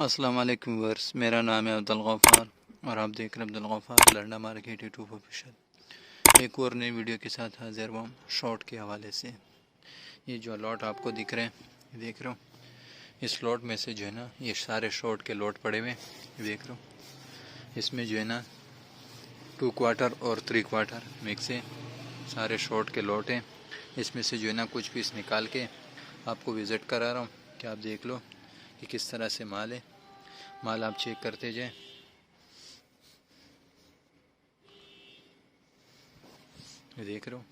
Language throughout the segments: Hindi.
अस्सलाम वालेकुम व्यूअर्स, मेरा नाम है अब्दुल गफ़ार और आप देख रहे हैं अब्दुल गफ़ार लरना मार्केट यूट्यूब ऑफिशियल। एक और नई वीडियो के साथ हाजिर हुआ शॉर्ट के हवाले से। ये जो लॉट आपको दिख रहे हैं, देख रहे हो, इस लॉट में से जो है ना, ये सारे शॉर्ट के लॉट पड़े हुए देख रहे हो। इसमें जो है ना 2 क्वार्टर और 3 क्वार्टर मिक्स है, सारे शॉर्ट के लॉट हैं। इसमें से जो है ना कुछ पीस निकाल के आपको विज़िट करा रहा हूँ कि आप देख लो कि किस तरह से माल है। माल आप चेक करते जाएं, देख रहे हो।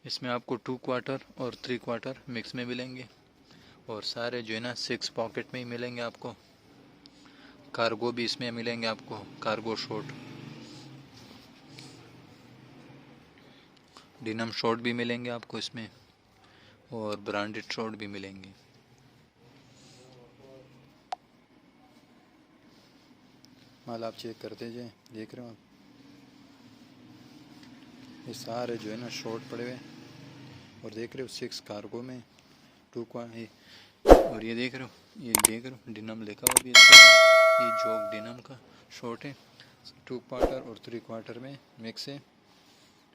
इसमें आपको 2 क्वार्टर और 3 क्वार्टर मिक्स में मिलेंगे और सारे जो है ना 6 पॉकेट में ही मिलेंगे आपको। कार्गो भी इसमें मिलेंगे आपको, कार्गो शॉर्ट, डिनम शॉर्ट भी मिलेंगे आपको इसमें और ब्रांडेड शॉर्ट भी मिलेंगे। माल आप चेक करते जाए, देख रहे हो आप, ये सारे जो है ना शॉर्ट पड़े हुए और देख रहे हो 6 कार्गो में 2 और ये देख रहे हो, ये देख रहे हो डिनम लिखा हुआ भी इसका। ये जोक डिनम का शॉर्ट है, 2 क्वार्टर और 3 क्वार्टर में मिक्स है,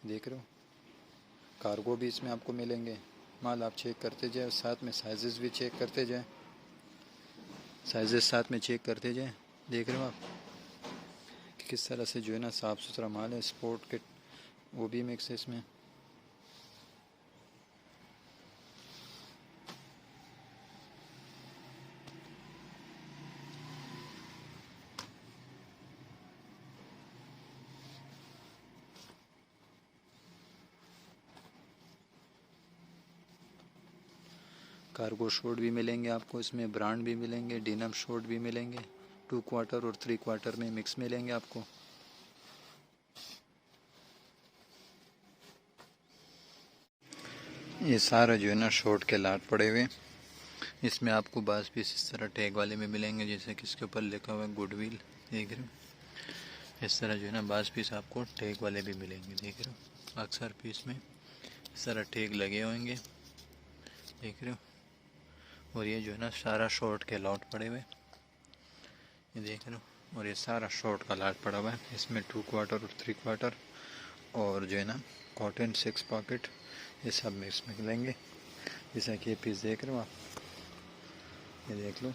देख रहे हो। कार्गो भी इसमें आपको मिलेंगे। माल आप चेक करते जाए, साथ में साइजेस भी चेक करते जाए, साइजेस साथ में चेक करते जाए, देख रहे हो आप कि किस तरह से जो है ना साफ़ सुथरा माल है। स्पोर्ट किट वो भी मिक्स है इसमें। कार्गो शॉर्ट भी मिलेंगे आपको इसमें, ब्रांड भी मिलेंगे, डिनम शॉर्ट भी मिलेंगे, 2 क्वार्टर और 3 क्वार्टर में मिक्स मिलेंगे आपको। ये सारा जो है ना शॉर्ट के लाट पड़े हुए। इसमें आपको बास पीस इस तरह टैग वाले में मिलेंगे, जैसे कि इसके ऊपर लिखा हुआ है गुडविल, देख रहे हो। इस तरह जो है ना बास पीस आपको टैग वाले भी मिलेंगे, देख रहे हो। अक्सर पीस में इस तरह टैग लगे होंगे, देख रहे हो। और ये जो है ना सारा शॉर्ट के लॉट पड़े हुए, ये देख रहे हो। और ये सारा शॉर्ट का लाट पड़ा हुआ है। इसमें 2 क्वार्टर और 3 क्वार्टर और जो है ना कॉटन 6 पॉकेट, ये सब मिक्स में मिलेंगे। जैसा कि ये पीस देख रहे हो आप, ये देख लो,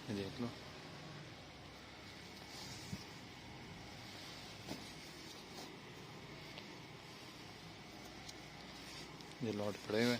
ये देख लो। ये लॉट पड़े हुए।